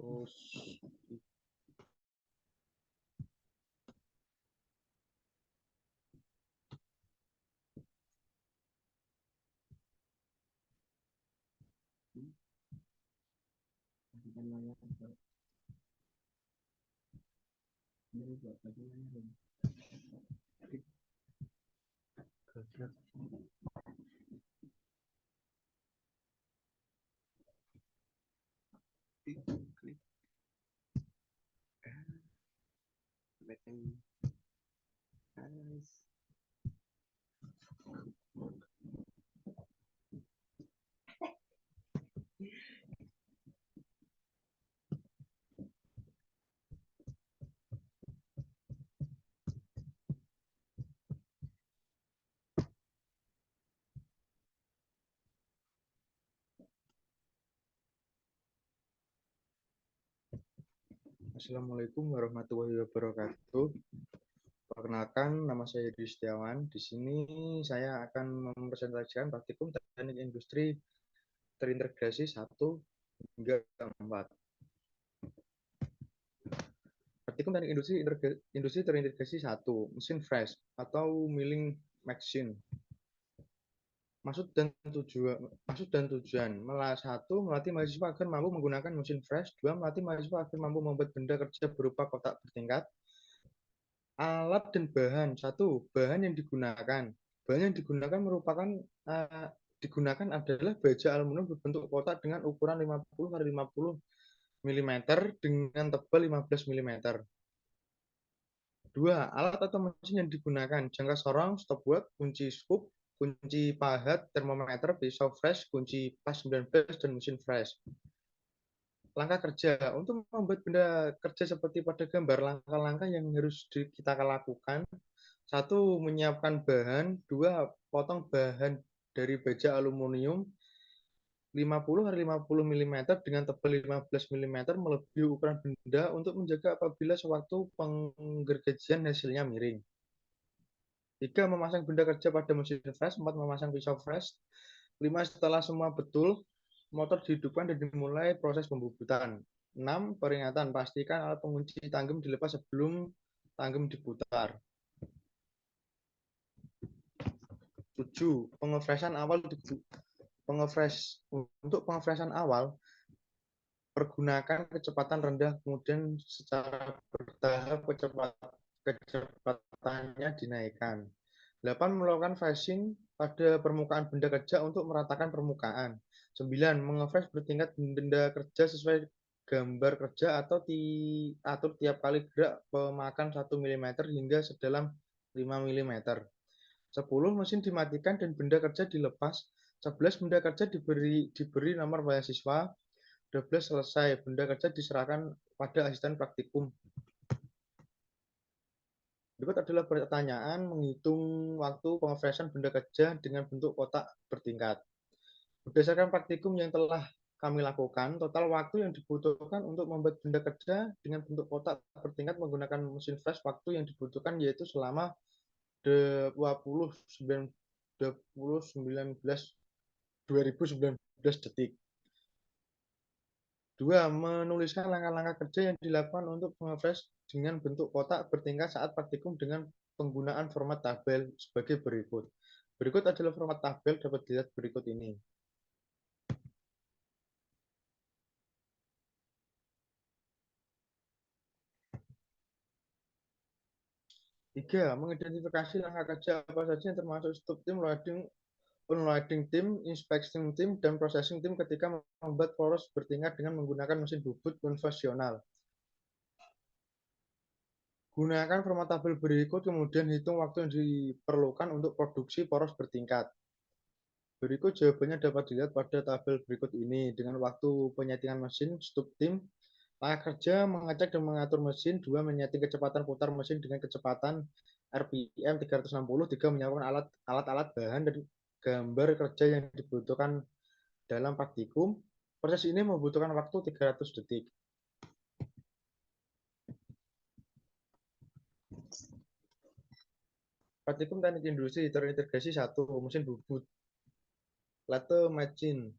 Terus Assalamualaikum warahmatullahi wabarakatuh. Perkenalkan, nama saya Yudi Setiawan. Di sini saya akan mempresentasikan praktikum teknik industri terintegrasi 1 hingga 4. Praktikum teknik industri terintegrasi 1, mesin fresh atau milling machine. Maksud dan tujuan melatih mahasiswa agar mampu menggunakan mesin fresh. 2, melatih mahasiswa agar mampu membuat benda kerja berupa kotak bertingkat. Alat dan bahan. 1, bahan yang digunakan. Bahan yang digunakan adalah baja aluminium berbentuk kotak dengan ukuran 50 x 50 mm dengan tebal 15 mm. 2, alat atau mesin yang digunakan. Jangka sorong, stopwatch, kunci scoop, kunci pahat, termometer, pisau fresh, kunci pas 19, dan mesin fresh. Langkah kerja. Untuk membuat benda kerja seperti pada gambar, langkah-langkah yang harus kita lakukan. 1, menyiapkan bahan. 2, potong bahan dari baja aluminium 50 x 50 mm dengan tebal 15 mm melebihi ukuran benda untuk menjaga apabila sewaktu penggergajian hasilnya miring. 3, memasang benda kerja pada mesin fresh. 4, memasang pisau fresh. 5, setelah semua betul, motor dihidupkan dan dimulai proses pembubutan. 6, peringatan. Pastikan alat pengunci tanggem dilepas sebelum tanggem diputar. 7, pengefreshan awal. Untuk pengefreshan awal, pergunakan kecepatan rendah, kemudian secara bertahap kecepatannya dinaikkan. 8, melakukan flashing pada permukaan benda kerja untuk meratakan permukaan. 9, mengefresh bertingkat benda kerja sesuai gambar kerja atau diatur tiap kali gerak pemakan 1 mm hingga sedalam 5 mm. 10, mesin dimatikan dan benda kerja dilepas. 11, benda kerja diberi nomor mahasiswa. 12, selesai. Benda kerja diserahkan pada asisten praktikum. Berikut adalah pertanyaan menghitung waktu pengefreshan benda kerja dengan bentuk kotak bertingkat. Berdasarkan praktikum yang telah kami lakukan, total waktu yang dibutuhkan untuk membuat benda kerja dengan bentuk kotak bertingkat menggunakan mesin fresh, waktu yang dibutuhkan yaitu selama 2019 detik. 2, menuliskan langkah-langkah kerja yang dilakukan untuk mengefresh dengan bentuk kotak bertingkat saat praktikum dengan penggunaan format tabel sebagai berikut. Berikut adalah format tabel, dapat dilihat berikut ini. 3, mengidentifikasi langkah kerja apa saja yang termasuk stop tim, loading, unloading tim, inspection tim, dan processing tim ketika membuat poros bertingkat dengan menggunakan mesin bubut konvensional. Gunakan format tabel berikut, kemudian hitung waktu yang diperlukan untuk produksi poros bertingkat. Berikut jawabannya dapat dilihat pada tabel berikut ini. Dengan waktu penyetingan mesin, stop tim, langkah kerja, mengecek dan mengatur mesin. 2, menyeting kecepatan putar mesin dengan kecepatan RPM 360. 3, menyiapkan alat-alat bahan dan gambar kerja yang dibutuhkan dalam praktikum. Proses ini membutuhkan waktu 300 detik. Praktikum teknik industri terintegrasi 1, mesin bubut. Lathe machine.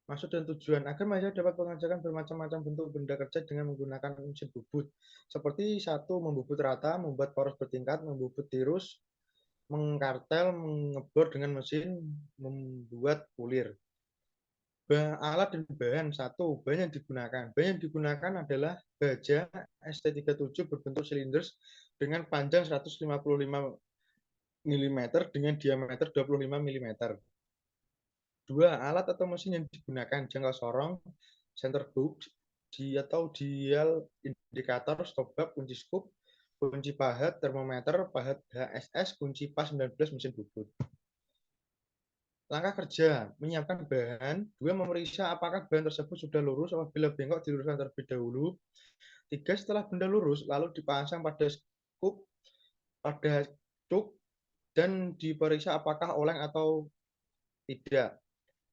Maksud dan tujuan agar mahasiswa dapat mengerjakan bermacam-macam bentuk benda kerja dengan menggunakan mesin bubut. Seperti satu, membubut rata, membuat poros bertingkat, membubut tirus, mengkartel, mengebor dengan mesin, membuat pulir. Alat dan bahan satu, bahan yang digunakan. Bahan yang digunakan adalah baja ST37 berbentuk silinder dengan panjang 155 mm dengan diameter 25 mm. Dua, alat atau mesin yang digunakan jangka sorong, center box, atau dial indikator, stop bab, kunci scoop, kunci pahat, termometer, pahat HSS, kunci pas 19, mesin bubut. Langkah kerja, menyiapkan bahan. Dua, memeriksa apakah bahan tersebut sudah lurus. Apabila bengkok, diluruskan terlebih dahulu. Tiga, setelah benda lurus, lalu dipasang pada scoop, pada cuk, dan diperiksa apakah oleng atau tidak.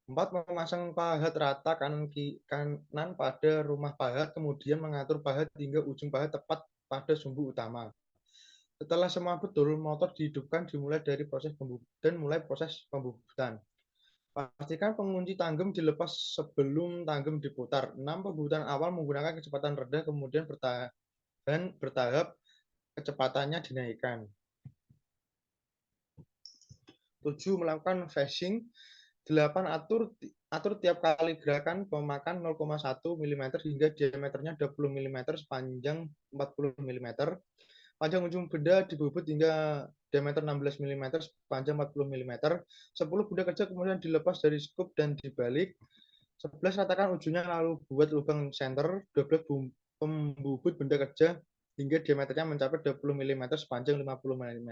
Empat, memasang pahat rata kanan pada rumah pahat, kemudian mengatur pahat hingga ujung pahat tepat pada sumbu utama. Setelah semua betul, motor dihidupkan dimulai dari proses pembubutan, mulai proses pembubutan. Pastikan pengunci tanggem dilepas sebelum tanggem diputar. 6. Pembubutan awal menggunakan kecepatan rendah, kemudian bertahap kecepatannya dinaikkan. 7. Melakukan phasing. 8. Atur tiap kali gerakan memakan 0,1 mm hingga diameternya 20 mm sepanjang 40 mm. Panjang ujung benda dibubut hingga diameter 16 mm sepanjang 40 mm. 10. Benda kerja kemudian dilepas dari scoop dan dibalik. 11. Ratakan ujungnya lalu buat lubang center. 12. Pembubut benda kerja hingga diameternya mencapai 20 mm sepanjang 50 mm.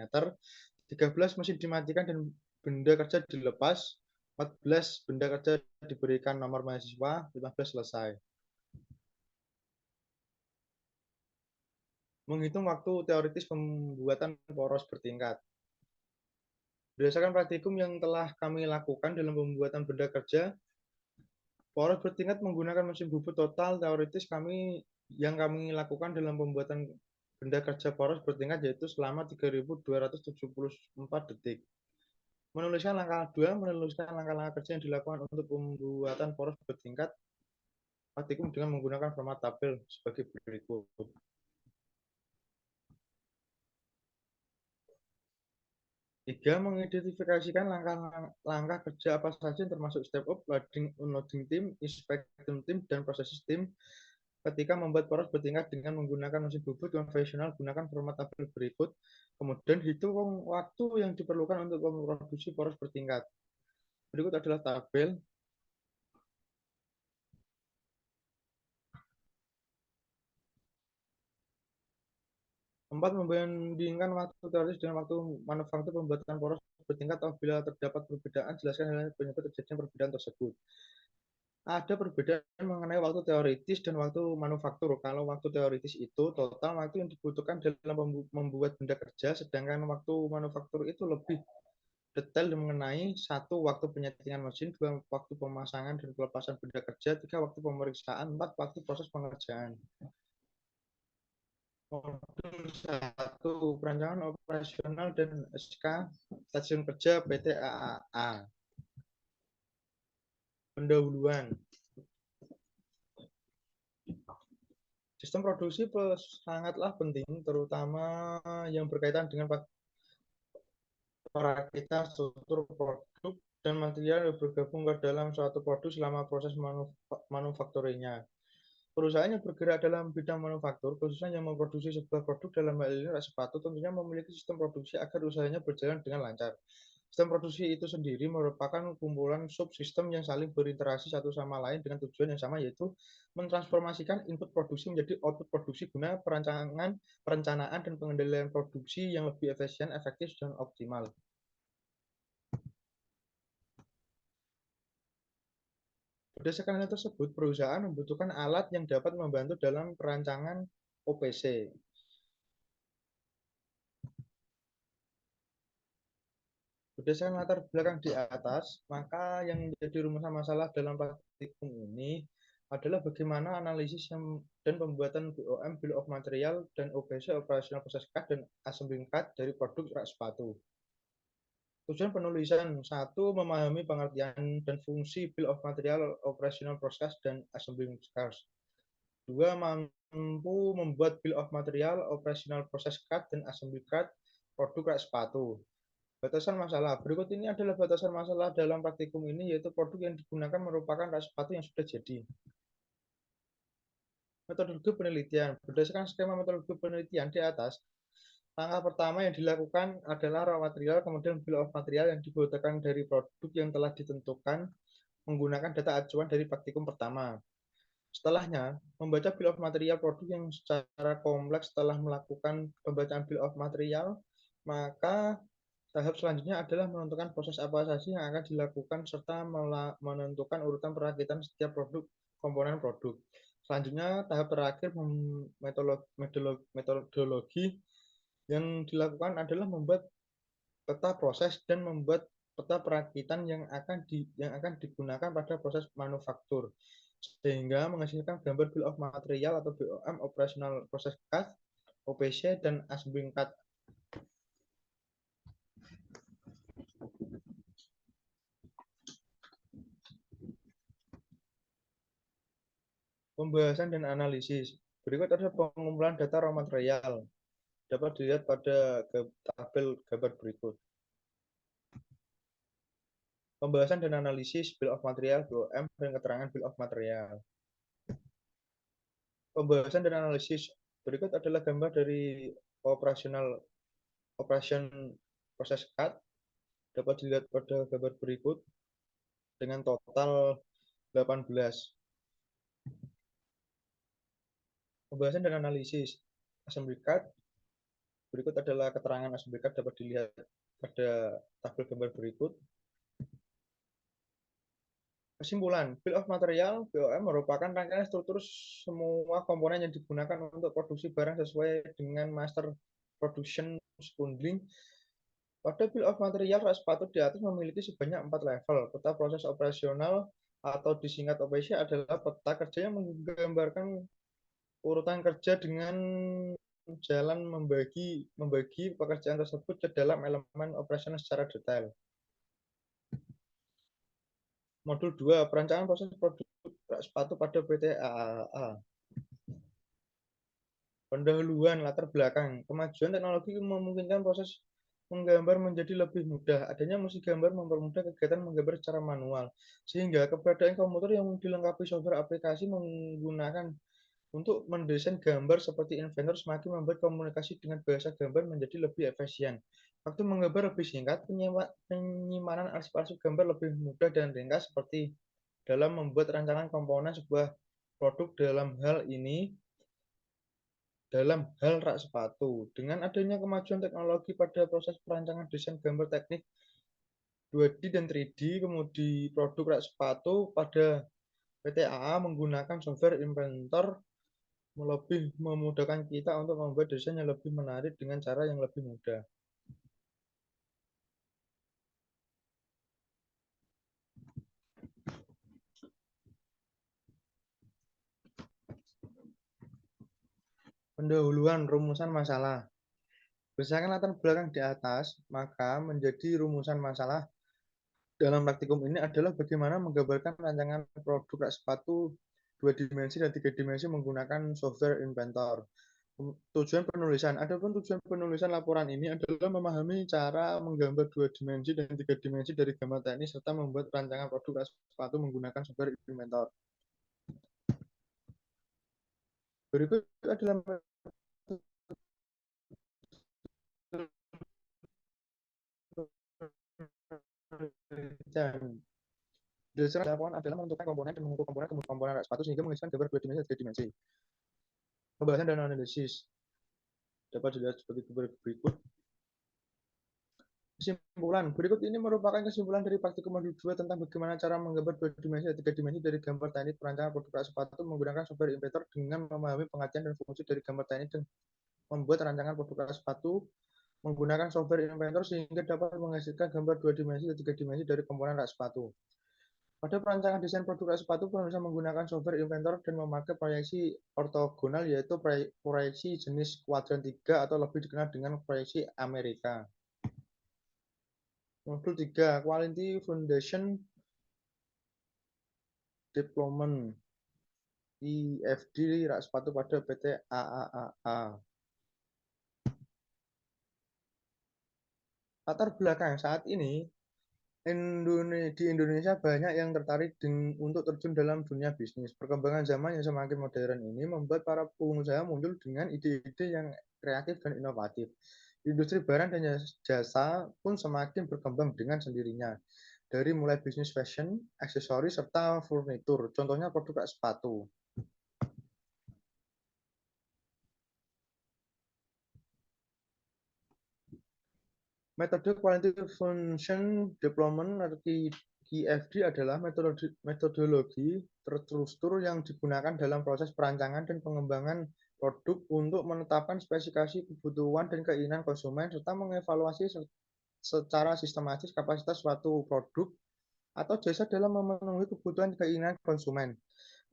13. Mesin dimatikan dan benda kerja dilepas. 14. Benda kerja diberikan nomor mahasiswa. 15. Selesai. Menghitung waktu teoritis pembuatan poros bertingkat. Berdasarkan praktikum yang telah kami lakukan dalam pembuatan benda kerja, poros bertingkat menggunakan mesin bubut total teoritis yang kami lakukan dalam pembuatan benda kerja poros bertingkat yaitu selama 3.274 detik. Menuliskan langkah 2, menuliskan langkah-langkah kerja yang dilakukan untuk pembuatan poros bertingkat praktikum dengan menggunakan format tabel sebagai berikut. 3. Mengidentifikasikan langkah kerja apa saja termasuk step up, loading, unloading tim, inspection tim, dan proses tim. Ketika membuat poros bertingkat dengan menggunakan mesin bubut konvensional, gunakan format tabel berikut. Kemudian hitung waktu yang diperlukan untuk memproduksi poros bertingkat. Berikut adalah tabel. 4. Membandingkan waktu teoris dengan waktu manufaktur pembuatan poros bertingkat. Apabila terdapat perbedaan, jelaskan hal penyebab terjadinya perbedaan tersebut. Ada perbedaan mengenai waktu teoritis dan waktu manufaktur. Kalau waktu teoritis itu total waktu yang dibutuhkan dalam membuat benda kerja, sedangkan waktu manufaktur itu lebih detail mengenai 1. Waktu penyettingan mesin, 2. Waktu pemasangan dan pelepasan benda kerja, 3. Waktu pemeriksaan, 4. Waktu proses pengerjaan. Modul 1. Perancangan operasional dan SK Stasiun Kerja PT AAA. Pendahuluan. Sistem produksi sangatlah penting, terutama yang berkaitan dengan perakitan struktur produk dan material yang bergabung ke dalam suatu produk selama proses manufakturnya. Perusahaan yang bergerak dalam bidang manufaktur, khususnya yang memproduksi sebuah produk dalam hal ini rak sepatu, tentunya memiliki sistem produksi agar usahanya berjalan dengan lancar. Sistem produksi itu sendiri merupakan kumpulan subsistem yang saling berinteraksi satu sama lain dengan tujuan yang sama, yaitu mentransformasikan input produksi menjadi output produksi guna perencanaan dan pengendalian produksi yang lebih efisien, efektif, dan optimal. Berdasarkan hal tersebut, perusahaan membutuhkan alat yang dapat membantu dalam perancangan OPC. Berdasarkan latar belakang di atas, maka yang menjadi rumusan masalah dalam praktikum ini adalah bagaimana analisis dan pembuatan BOM, Bill of Material, dan OPC, Operational Process Card, dan Assembly Card dari produk rak sepatu. Tujuan penulisan: 1. Memahami pengertian dan fungsi bill of material, operational process, dan assembling cars. 2. Mampu membuat bill of material, operational process card, dan assembly card produk rak sepatu. Batasan masalah. Berikut ini adalah batasan masalah dalam praktikum ini, yaitu produk yang digunakan merupakan rak sepatu yang sudah jadi. Metodologi penelitian. Berdasarkan skema metodologi penelitian di atas, langkah pertama yang dilakukan adalah raw material, kemudian bill of material yang dibutuhkan dari produk yang telah ditentukan menggunakan data acuan dari praktikum pertama. Setelahnya, membaca bill of material produk yang secara kompleks. Setelah melakukan pembacaan bill of material, maka tahap selanjutnya adalah menentukan proses apa saja yang akan dilakukan serta menentukan urutan perakitan setiap produk komponen produk. Selanjutnya, tahap terakhir metodologi yang dilakukan adalah membuat peta proses dan membuat peta perakitan yang akan digunakan pada proses manufaktur, sehingga menghasilkan gambar bill of material atau BOM, operational process card, OPC, dan assembly card. Pembahasan dan analisis. Berikut ada pengumpulan data raw material. Dapat dilihat pada tabel gambar berikut. Pembahasan dan analisis bill of material, BOM, dan keterangan bill of material. Pembahasan dan analisis. Berikut adalah gambar dari operation process card. Dapat dilihat pada gambar berikut dengan total 18. Pembahasan dan analisis assembly card. Berikut adalah keterangan assembly card, dapat dilihat pada tabel gambar berikut. Kesimpulan, bill of material (BOM) merupakan rangkaian struktur semua komponen yang digunakan untuk produksi barang sesuai dengan master production bundling. Pada bill of material, rak sepatu di atas memiliki sebanyak 4 level. Peta proses operasional atau disingkat OPC adalah peta kerja yang menggambarkan urutan kerja dengan jalan membagi pekerjaan tersebut ke dalam elemen operasional secara detail. Modul 2, perencanaan proses produk sepatu pada PT AAA. Pendahuluan latar belakang. Kemajuan teknologi memungkinkan proses menggambar menjadi lebih mudah. Adanya musik gambar mempermudah kegiatan menggambar secara manual, sehingga keberadaan komputer yang dilengkapi software aplikasi menggunakan untuk mendesain gambar seperti Inventor semakin membuat komunikasi dengan bahasa gambar menjadi lebih efisien. Waktu menggambar lebih singkat, penyimpanan arsip-arsip gambar lebih mudah dan ringkas seperti dalam membuat rancangan komponen sebuah produk. Dalam hal rak sepatu, dengan adanya kemajuan teknologi pada proses perancangan desain gambar teknik 2D dan 3D, kemudian produk rak sepatu pada PT AA menggunakan software Inventor lebih memudahkan kita untuk membuat desain yang lebih menarik dengan cara yang lebih mudah. Pendahuluan rumusan masalah. Berdasarkan latar belakang di atas, maka menjadi rumusan masalah dalam praktikum ini adalah bagaimana menggambarkan rancangan produk rak sepatu 2 dimensi dan 3 dimensi menggunakan software Inventor. Tujuan penulisan. Adapun tujuan penulisan laporan ini adalah memahami cara menggambar 2 dimensi dan 3 dimensi dari gambar teknis serta membuat rancangan produk rak sepatu menggunakan software Inventor. Berikut adalah dasar laporan adalah menentukan komponen dan mengukur komponen kemudian komponen rak sepatu sehingga menghasilkan gambar 2 dimensi dan 3 dimensi. Pembahasan dan analisis dapat dilihat sebagai berikut. Kesimpulan. Berikut ini merupakan kesimpulan dari praktikum modul 2 tentang bagaimana cara menggambar 2 dimensi dan 3 dimensi dari gambar teknik perancangan produk rak sepatu menggunakan software Inventor dengan memahami pengertian dan fungsi dari gambar teknik dan membuat rancangan produk rak sepatu menggunakan software Inventor sehingga dapat menghasilkan gambar 2 dimensi dan 3 dimensi dari komponen rak sepatu. Pada perancangan desain produk rak sepatu, penulis menggunakan software Inventor dan memakai proyeksi ortogonal, yaitu proyeksi jenis kuadran 3 atau lebih dikenal dengan proyeksi Amerika. Modul 3, Quality Foundation Development. IFD rak sepatu pada PT AAAA. Latar belakang saat ini di Indonesia banyak yang tertarik untuk terjun dalam dunia bisnis. Perkembangan zaman yang semakin modern ini membuat para pengusaha muncul dengan ide-ide yang kreatif dan inovatif. Industri barang dan jasa pun semakin berkembang dengan sendirinya. Dari mulai bisnis fashion, aksesoris, serta furnitur. Contohnya produk sepatu. Metode Quality Function Development atau QFD adalah metodologi terstruktur yang digunakan dalam proses perancangan dan pengembangan produk untuk menetapkan spesifikasi kebutuhan dan keinginan konsumen serta mengevaluasi secara sistematis kapasitas suatu produk atau jasa dalam memenuhi kebutuhan dan keinginan konsumen.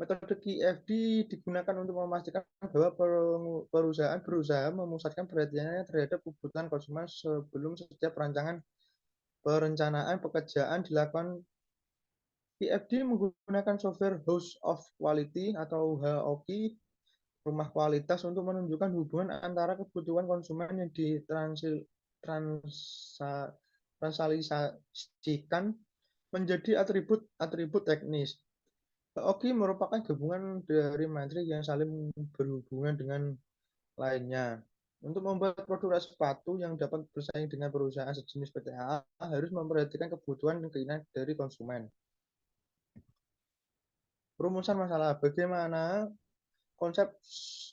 Metode QFD digunakan untuk memastikan bahwa perusahaan berusaha memusatkan perhatiannya terhadap kebutuhan konsumen sebelum setiap perencanaan pekerjaan dilakukan. QFD menggunakan software House of Quality atau HOQ, rumah kualitas, untuk menunjukkan hubungan antara kebutuhan konsumen yang ditranslasikan menjadi atribut-atribut teknis. Oke merupakan gabungan dari metrik yang saling berhubungan dengan lainnya. Untuk membuat produk sepatu yang dapat bersaing dengan perusahaan sejenis PTA, harus memperhatikan kebutuhan dan keinginan dari konsumen. Perumusan masalah, bagaimana konsep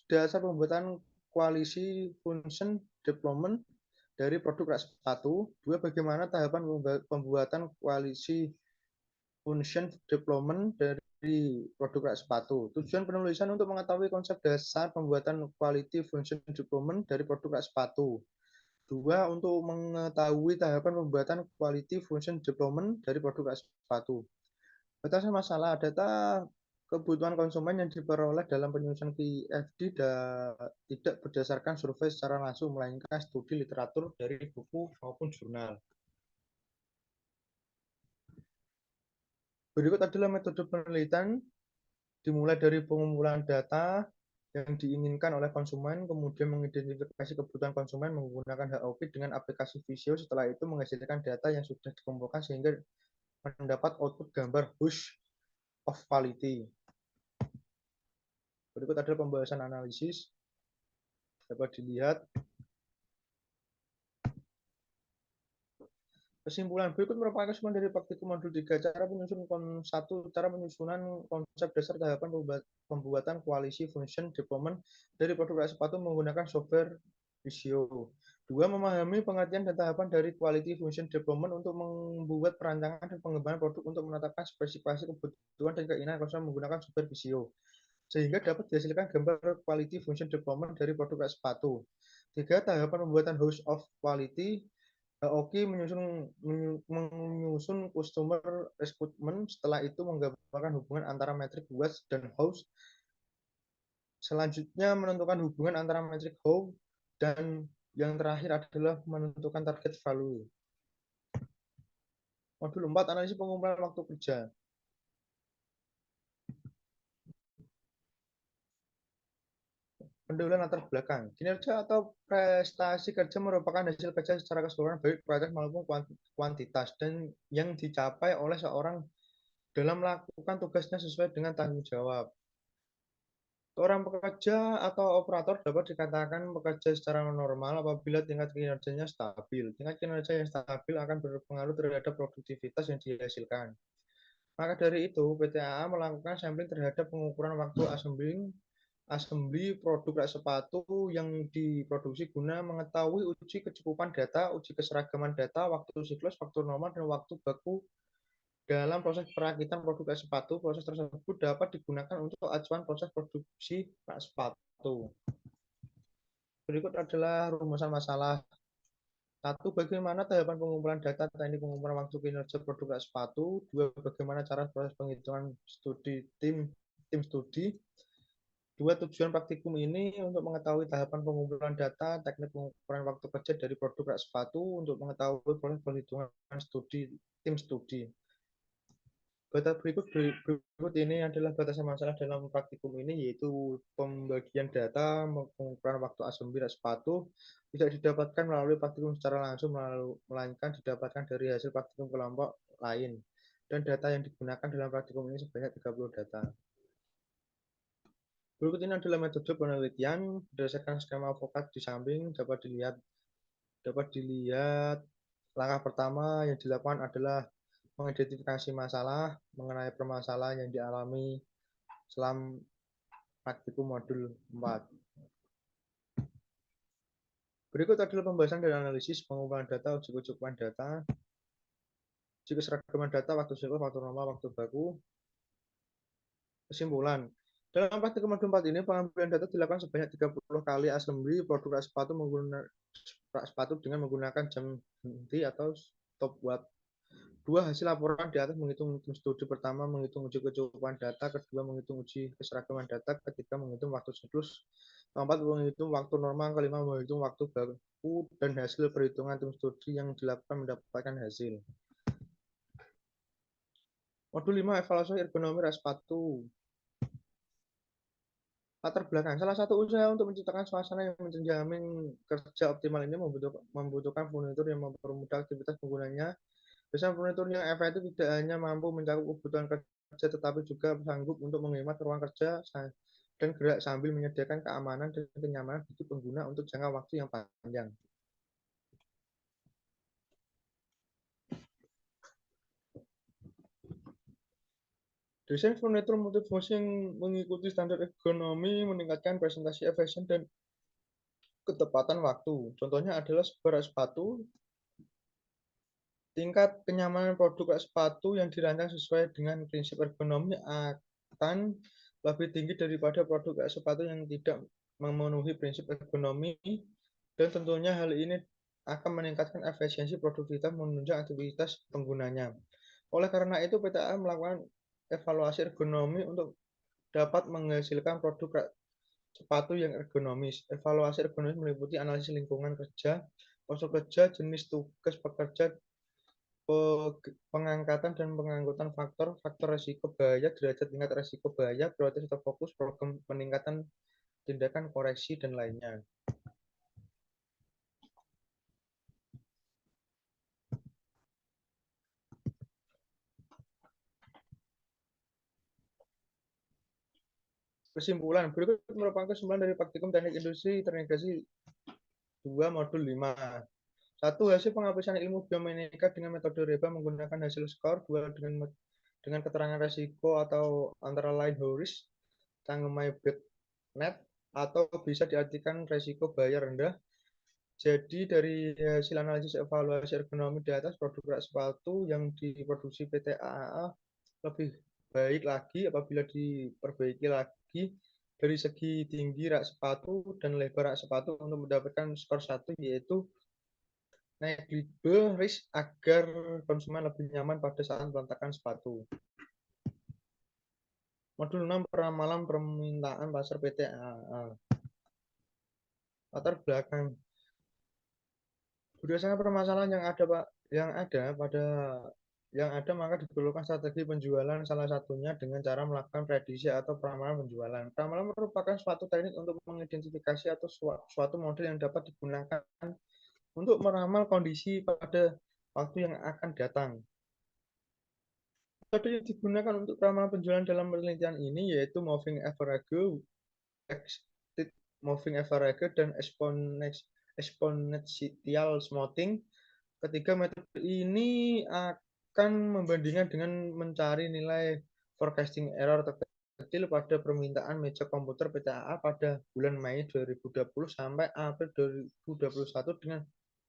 dasar pembuatan koalisi function development dari produk sepatu. Dua, bagaimana tahapan pembuatan koalisi function development dari produk sepatu. Tujuan penulisan untuk mengetahui konsep dasar pembuatan quality function development dari produk sepatu. Dua, untuk mengetahui tahapan pembuatan quality function development dari produk sepatu. Batasan masalah data kebutuhan konsumen yang diperoleh dalam penyusunan QFD tidak berdasarkan survei secara langsung, melainkan studi literatur dari buku maupun jurnal. Berikut adalah metode penelitian, dimulai dari pengumpulan data yang diinginkan oleh konsumen, kemudian mengidentifikasi kebutuhan konsumen menggunakan HOP dengan aplikasi Visio. Setelah itu menghasilkan data yang sudah dikumpulkan sehingga mendapat output gambar House of Quality. Berikut adalah pembahasan analisis. Dapat dilihat. Kesimpulan berikut merupakan kesimpulan dari praktikum modul 3. Cara penyusunan konsep dasar tahapan pembuatan koalisi function development dari produk sepatu menggunakan software Visio. 2. Memahami pengertian dan tahapan dari quality function development untuk membuat perancangan dan pengembangan produk untuk menetapkan spesifikasi kebutuhan dan keinginan konsumen menggunakan software Visio, sehingga dapat dihasilkan gambar quality function development dari produk sepatu. 3. Tahapan pembuatan House of Quality. Oki menyusun customer recruitment, setelah itu menggambarkan hubungan antara metrik Watts dan House. Selanjutnya menentukan hubungan antara metrik How, dan yang terakhir adalah menentukan target value. Modul 4, analisis pengumpulan waktu kerja. Pendahuluan latar belakang. Kinerja atau prestasi kerja merupakan hasil kerja secara keseluruhan baik kualitas maupun kuantitas dan yang dicapai oleh seorang dalam melakukan tugasnya sesuai dengan tanggung jawab. Seorang pekerja atau operator dapat dikatakan bekerja secara normal apabila tingkat kinerjanya stabil. Tingkat kinerja yang stabil akan berpengaruh terhadap produktivitas yang dihasilkan. Maka dari itu, PT AA melakukan sampling terhadap pengukuran waktu assembly produk sepatu yang diproduksi guna mengetahui uji kecukupan data, uji keseragaman data, waktu siklus, waktu normal, dan waktu baku dalam proses perakitan produk sepatu. Proses tersebut dapat digunakan untuk acuan proses produksi sepatu. Berikut adalah rumusan masalah. 1. Bagaimana tahapan pengumpulan data teknik pengumpulan waktu kinerja produk sepatu. 2. Bagaimana cara proses penghitungan studi tim studi. Dua tujuan praktikum ini untuk mengetahui tahapan pengumpulan data, teknik pengukuran waktu kerja dari produk rak sepatu, untuk mengetahui proses perhitungan studi tim studi. Data berikut ini adalah batasan masalah dalam praktikum ini, yaitu pembagian data, pengukuran waktu assembly rak sepatu tidak didapatkan melalui praktikum secara langsung, melainkan didapatkan dari hasil praktikum kelompok lain. Dan data yang digunakan dalam praktikum ini sebanyak 30 data. Berikut ini adalah metode penelitian berdasarkan skema avokat di samping. Dapat dilihat langkah pertama yang dilakukan adalah mengidentifikasi masalah mengenai permasalahan yang dialami selama praktikum modul 4. Berikut adalah pembahasan dan analisis pengumpulan data, uji kecukupan data, uji keseragaman data, waktu siklus, waktu normal, waktu baku. Kesimpulan. Dalam praktikum modul 4 ini, pengambilan data dilakukan sebanyak 30 kali assembly produk rak sepatu dengan menggunakan jam henti atau stopwatch. Dua hasil laporan di atas menghitung studi. Pertama, menghitung uji kecukupan data. Kedua, menghitung uji keseragaman data. Ketiga, menghitung waktu siklus. Keempat, menghitung waktu normal. Kelima, menghitung waktu baku. Dan hasil perhitungan tim studi yang dilakukan mendapatkan hasil. Modul 5, evaluasi ergonomi rak sepatu. Latar belakang. Salah satu usaha untuk menciptakan suasana yang menjamin kerja optimal ini membutuhkan furnitur yang mempermudah aktivitas penggunanya. Desain furnitur yang efektif tidak hanya mampu mencakup kebutuhan kerja, tetapi juga sanggup untuk menghemat ruang kerja dan gerak sambil menyediakan keamanan dan kenyamanan bagi pengguna untuk jangka waktu yang panjang. Desain furnitur multifungsi yang mengikuti standar ergonomi meningkatkan presentasi efisien dan ketepatan waktu. Contohnya adalah sebuah sepatu. Tingkat kenyamanan produk sepatu yang dirancang sesuai dengan prinsip ergonomi akan lebih tinggi daripada produk sepatu yang tidak memenuhi prinsip ergonomi, dan tentunya hal ini akan meningkatkan efisiensi produktivitas menunjang aktivitas penggunanya. Oleh karena itu, PTA melakukan evaluasi ergonomi untuk dapat menghasilkan produk sepatu yang ergonomis. Evaluasi ergonomis meliputi analisis lingkungan kerja, postur kerja, jenis tugas pekerja, pengangkatan dan pengangkutan faktor risiko bahaya, derajat tingkat risiko bahaya, prioritas atau fokus, program peningkatan tindakan koreksi, dan lainnya. Kesimpulan. Berikut merupakan kesimpulan dari praktikum teknik industri terintegrasi 2 modul 5. 1. Hasil pengaplikasian ilmu biomenika dengan metode REBA menggunakan hasil skor. 2. Dengan keterangan risiko atau antara lain HORIS, Tanggemai net, atau bisa diartikan risiko bahaya rendah. Jadi dari hasil analisis evaluasi ergonomi di atas, produk rak sepatu yang diproduksi PT AAA lebih baik lagi apabila diperbaiki lagi dari segi tinggi rak sepatu dan lebar rak sepatu untuk mendapatkan skor 1, yaitu negligible risk, agar konsumen lebih nyaman pada saat meletakkan sepatu. Modul 6, peramalan permintaan pasar PT AAA. Latar belakang. Berdasarkan permasalahan yang ada maka diperlukan strategi penjualan, salah satunya dengan cara melakukan prediksi atau peramalan penjualan. Peramalan merupakan suatu teknik untuk mengidentifikasi atau suatu model yang dapat digunakan untuk meramal kondisi pada waktu yang akan datang. Metode yang digunakan untuk peramalan penjualan dalam penelitian ini yaitu moving average, expected moving average, dan exponential smoothing. Ketiga metode ini akan membandingkan dengan mencari nilai forecasting error terkecil pada permintaan meja komputer PTA pada bulan Mei 2020 sampai April 2021 dengan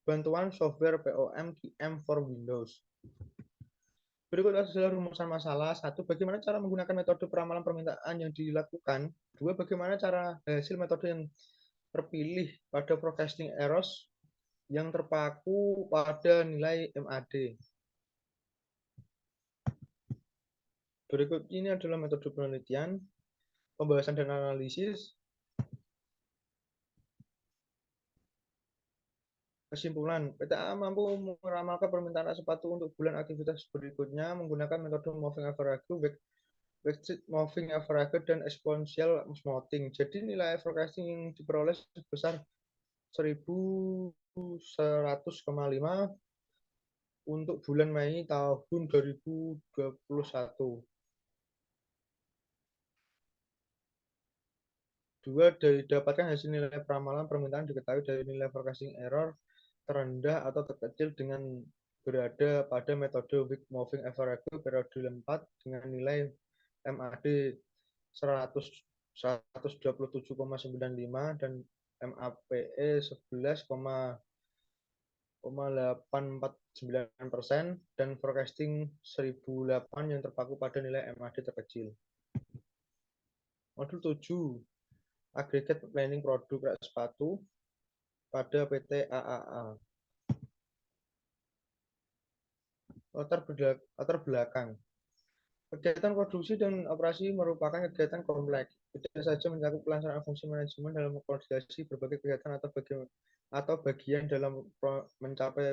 bantuan software POM QM for Windows. Berikut adalah rumusan masalah. 1. Bagaimana cara menggunakan metode peramalan permintaan yang dilakukan. 2. Bagaimana cara hasil metode yang terpilih pada forecasting errors yang terpaku pada nilai MAD. Berikut ini adalah metode penelitian. Pembahasan dan analisis. Kesimpulan, PTA mampu meramalkan permintaan sepatu untuk bulan aktivitas berikutnya menggunakan metode moving average, backstreet moving average, dan exponential smoothing. Jadi nilai forecasting yang diperoleh sebesar 1.100,5 untuk bulan Mei tahun 2021. Dua, didapatkan hasil nilai peramalan permintaan diketahui dari nilai forecasting error terendah atau terkecil dengan berada pada metode weak moving average periode 4 dengan nilai MAD 127,95 dan MAPE 11,849% dan forecasting 1008 yang terpaku pada nilai MAD terkecil. Modul 7, aggregate planning produk rak sepatu pada PT AAA. Latar belakang. Kegiatan produksi dan operasi merupakan kegiatan kompleks, tidak saja mencakup pelaksanaan fungsi manajemen dalam koordinasi berbagai kegiatan atau bagian dalam mencapai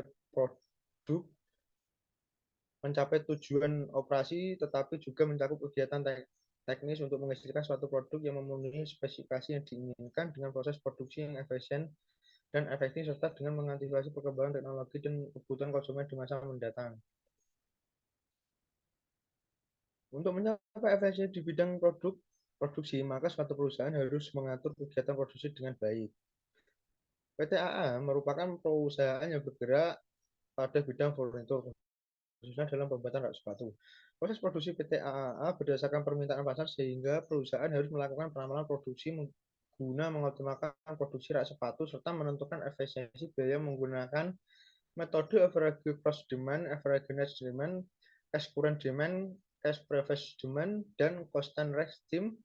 tujuan operasi, tetapi juga mencakup kegiatan teknis untuk menghasilkan suatu produk yang memenuhi spesifikasi yang diinginkan dengan proses produksi yang efisien dan efektif serta dengan mengantisipasi perkembangan teknologi dan kebutuhan konsumen di masa mendatang. Untuk mencapai efisiensi di bidang produksi, maka suatu perusahaan harus mengatur kegiatan produksi dengan baik. PT AA merupakan perusahaan yang bergerak pada bidang furnitur, khususnya dalam pembuatan rak sepatu. Proses produksi PT AAA berdasarkan permintaan pasar sehingga perusahaan harus melakukan peramalan produksi guna mengoptimalkan produksi rak sepatu serta menentukan efisiensi biaya menggunakan metode average gross demand, average net demand, cash current demand, cash previous demand, dan constant rate steam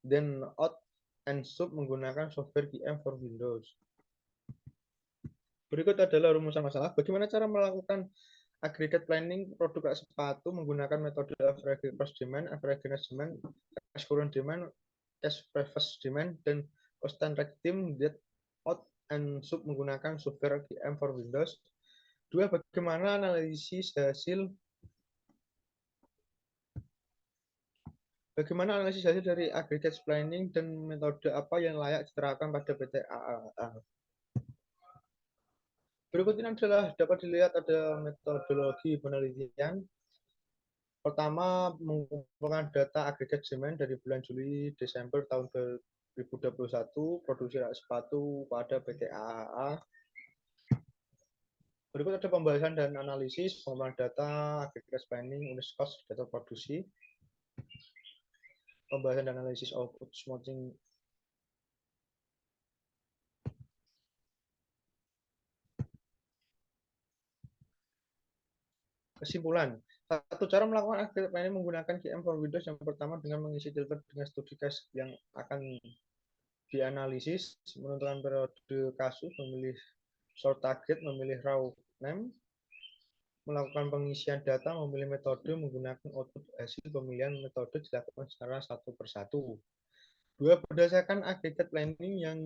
then out and sub menggunakan software QM for Windows. Berikut adalah rumusan masalah. Bagaimana cara melakukan aggregate planning produk sepatu menggunakan metode average gross demand, average net demand, cash current demand, cash previous demand, dan constant rate steam that out and sub menggunakan software QM for Windows. 2. Bagaimana analisis hasil dari aggregate planning dan metode apa yang layak diterapkan pada PT AAA. Berikut ini adalah dapat dilihat ada metodologi penelitian. Pertama, mengumpulkan data aggregate demand dari bulan Juli Desember tahun 2021 produksi rak sepatu pada PT AAA. Berikut ada pembahasan dan analisis pengembangan data aggregate planning unit cost data produksi. Pembahasan dan analisis output smoothing. Kesimpulan, satu cara melakukan aggregate planning menggunakan QM for Windows yang pertama dengan mengisi filter dengan studi case yang akan dianalisis, menentukan periode kasus, memilih short target, memilih raw name, melakukan pengisian data, memilih metode, menggunakan output hasil pemilihan metode dilakukan secara satu persatu. 2. Berdasarkan aggregate planning yang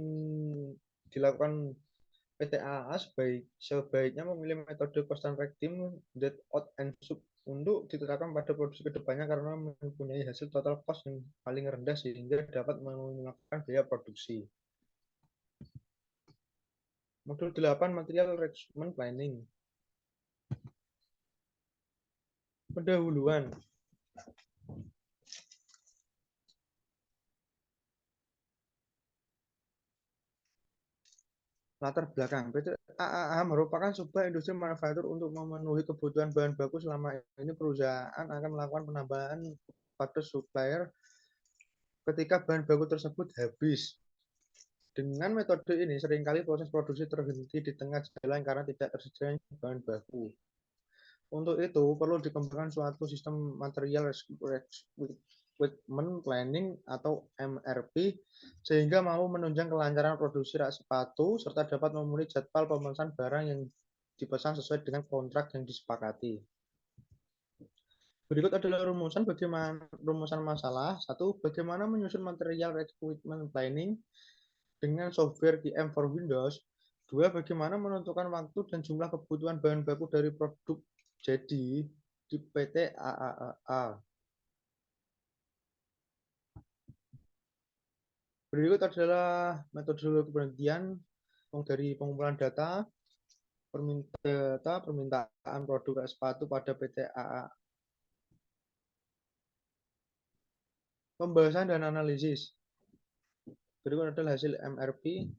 dilakukan PT AAA sebaiknya memilih metode constant rate steam, that out and sub untuk diterapkan pada produksi kedepannya karena mempunyai hasil total cost yang paling rendah sehingga dapat meminimalkan biaya produksi. Modul 8 Material Requirement Planning. Pendahuluan. Latar belakang. PT AAA merupakan sebuah industri manufaktur untuk memenuhi kebutuhan bahan baku. Selama ini perusahaan akan melakukan penambahan pada supplier ketika bahan baku tersebut habis. Dengan metode ini, seringkali proses produksi terhenti di tengah jalan karena tidak tersedia bahan baku. Untuk itu, perlu dikembangkan suatu sistem material requirement planning atau MRP, sehingga mampu menunjang kelancaran produksi rak sepatu, serta dapat memenuhi jadwal pemesanan barang yang dipesan sesuai dengan kontrak yang disepakati. Berikut adalah rumusan masalah. Satu, bagaimana menyusun material requirement planning dengan software DM for Windows. Dua, bagaimana menentukan waktu dan jumlah kebutuhan bahan baku dari produk jadi di PT AAA. Berikut adalah metodologi penelitian dari pengumpulan data, permintaan produk sepatu pada PT AA. Pembahasan dan analisis. Berikut adalah hasil MRP.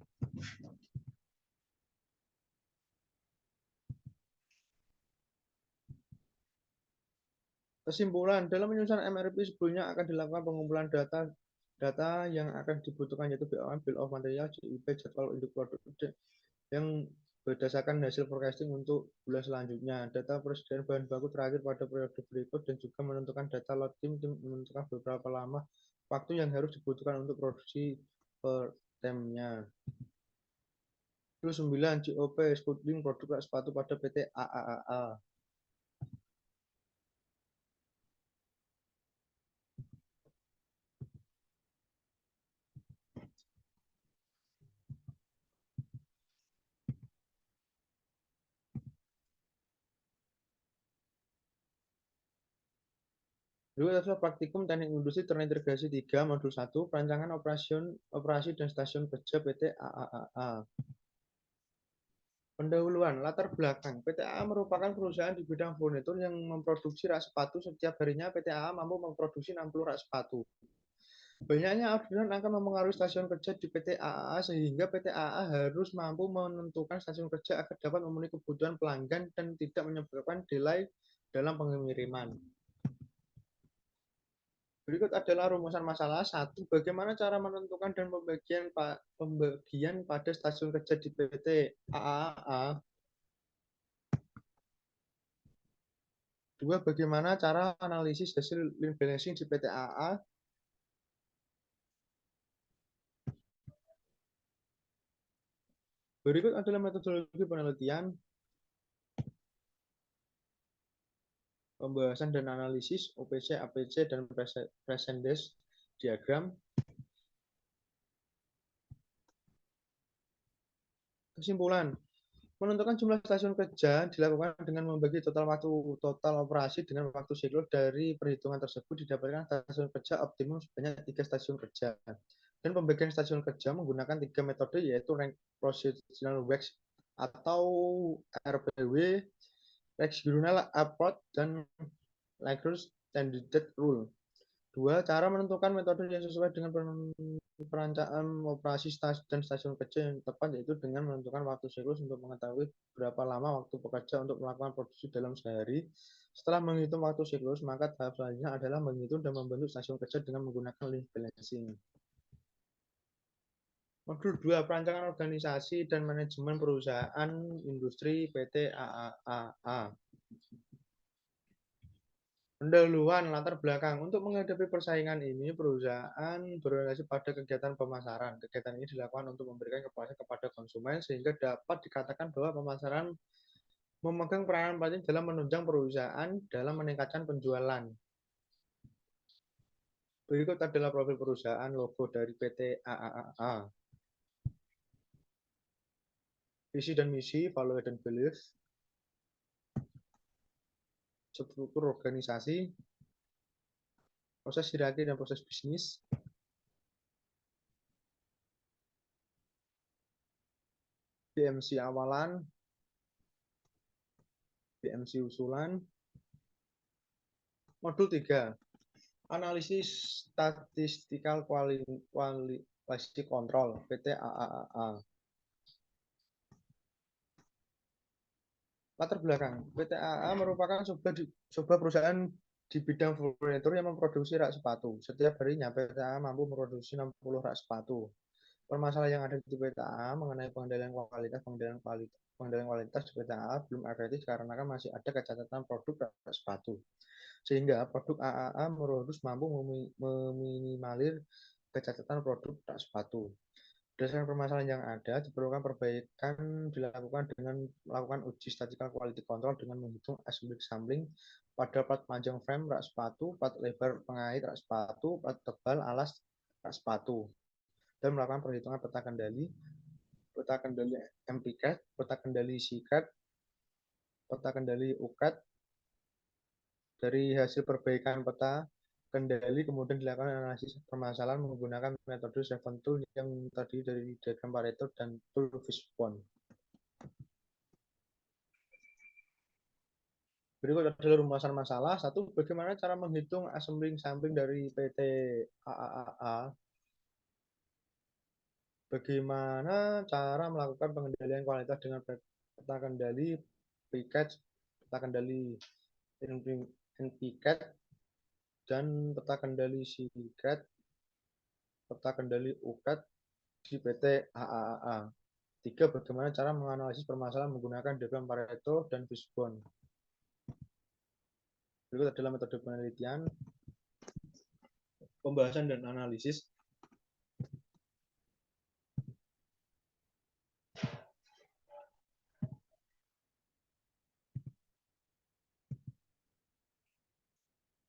Kesimpulan, dalam menyusun MRP sebelumnya akan dilakukan pengumpulan data yang akan dibutuhkan yaitu BOM, Bill of Material, JIP, jadwal untuk produk yang berdasarkan hasil forecasting untuk bulan selanjutnya. Data persediaan bahan baku terakhir pada periode berikut dan juga menentukan data load tim menentukan beberapa lama waktu yang harus dibutuhkan untuk produksi per temnya. 9 GOP Sputnik produk sepatu pada PT AAA. Berikut adalah praktikum teknik industri terintegrasi 3 modul 1 perancangan operasi dan stasiun kerja PT AAA. Pendahuluan latar belakang PT AA merupakan perusahaan di bidang furnitur yang memproduksi rak sepatu. Setiap harinya PT AA mampu memproduksi 60 rak sepatu. Banyaknya orderan akan mempengaruhi stasiun kerja di PT AAA sehingga PT AAA harus mampu menentukan stasiun kerja agar dapat memenuhi kebutuhan pelanggan dan tidak menyebabkan delay dalam pengiriman. Berikut adalah rumusan masalah. 1. Bagaimana cara menentukan dan pembagian pada stasiun kerja di PT AAA. 2. Bagaimana cara analisis hasil lean balancing di PT AAA. Berikut adalah metodologi penelitian, pembahasan dan analisis OPC, APC, dan percentage diagram. Kesimpulan, menentukan jumlah stasiun kerja dilakukan dengan membagi total operasi dengan waktu siklus. Dari perhitungan tersebut didapatkan stasiun kerja optimum sebanyak 3 stasiun kerja. Dan pembagian stasiun kerja menggunakan 3 metode yaitu Rank Proportional Wax atau RPW, Regional Approach, dan Lagrange Standard Rule. 2. Cara menentukan metode yang sesuai dengan perencanaan operasi dan stasiun kerja yang tepat yaitu dengan menentukan waktu siklus untuk mengetahui berapa lama waktu pekerja untuk melakukan produksi dalam sehari. Setelah menghitung waktu siklus, maka tahap selanjutnya adalah menghitung dan membentuk stasiun kerja dengan menggunakan lean balancing. Modul 2. Perancangan organisasi dan manajemen perusahaan industri PT AAA. Pendahuluan latar belakang. Untuk menghadapi persaingan ini, perusahaan berorientasi pada kegiatan pemasaran. Kegiatan ini dilakukan untuk memberikan kepuasan kepada konsumen sehingga dapat dikatakan bahwa pemasaran memegang peranan penting dalam menunjang perusahaan dalam meningkatkan penjualan. Berikut adalah profil perusahaan, logo dari PT AAA. Visi dan misi, value dan belief, struktur organisasi, proses hierarki dan proses bisnis, BMC awalan, BMC usulan. Modul 3. Analisis Statistical Quality Control PT AAA. Latar belakang, PT AAA merupakan sebuah perusahaan di bidang furnitur yang memproduksi rak sepatu. Setiap harinya PT AAA mampu memproduksi 60 rak sepatu. Permasalahan yang ada di PT AAA mengenai pengendalian kualitas di PT AAA belum efektif karena masih ada kecacatan produk rak sepatu. Sehingga produk AAA harus mampu meminimalir kecacatan produk rak sepatu. Berdasarkan permasalahan yang ada, diperlukan perbaikan dilakukan dengan melakukan uji statistical quality control dengan menghitung assembly sampling pada plat panjang frame rak sepatu, plat lebar pengait rak sepatu, plat tebal alas rak sepatu, dan melakukan perhitungan peta kendali MPCAT, peta kendali SICAT, peta kendali UCAT. Dari hasil perbaikan peta kendali kemudian dilakukan analisis permasalahan menggunakan metode 7 tool yang tadi dari diagram Pareto dan tool Fishbone. Berikut adalah rumusan masalah. Satu, bagaimana cara menghitung assembling sampling dari PT AAAA? Bagaimana cara melakukan pengendalian kualitas dengan peta kendali PCAT, peta kendali NPCAT, dan peta kendali SICAT, peta kendali UCAT di PT AAA. 3. Bagaimana cara menganalisis permasalahan menggunakan diagram Pareto dan Fishbone. Berikut adalah metode penelitian, pembahasan dan analisis.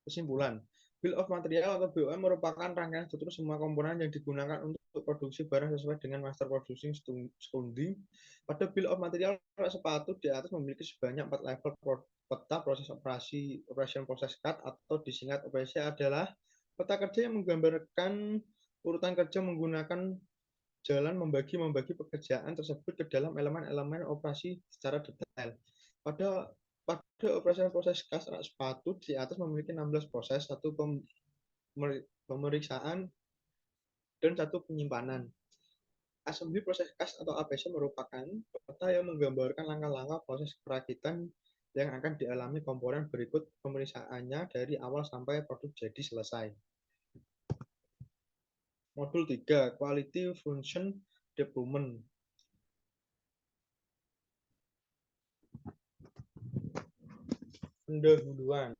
Kesimpulan, Bill of Material atau BOM merupakan rangkaian struktur semua komponen yang digunakan untuk produksi barang sesuai dengan Master Producing Standard. Pada Bill of Material sepatu di atas memiliki sebanyak 4 level peta proses operation process cut atau disingkat OPC adalah peta kerja yang menggambarkan urutan kerja menggunakan jalan membagi pekerjaan tersebut ke dalam elemen-elemen operasi secara detail. Pada operasi proses kas rak sepatu di atas memiliki 16 proses, 1 pemeriksaan dan 1 penyimpanan. Assembly proses kas atau APC merupakan peta yang menggambarkan langkah-langkah proses perakitan yang akan dialami komponen berikut pemeriksaannya dari awal sampai produk jadi selesai. Modul 3, Quality Function Development. Pendahuluan.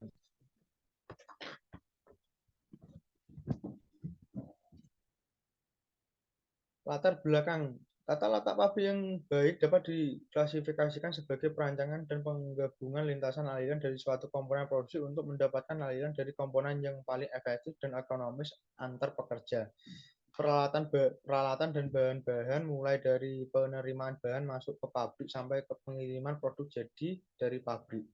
Latar belakang. Tata letak pabrik yang baik dapat diklasifikasikan sebagai perancangan dan penggabungan lintasan aliran dari suatu komponen produksi untuk mendapatkan aliran dari komponen yang paling efektif dan ekonomis antar pekerja. Peralatan dan bahan-bahan mulai dari penerimaan bahan masuk ke pabrik sampai ke pengiriman produk jadi dari pabrik.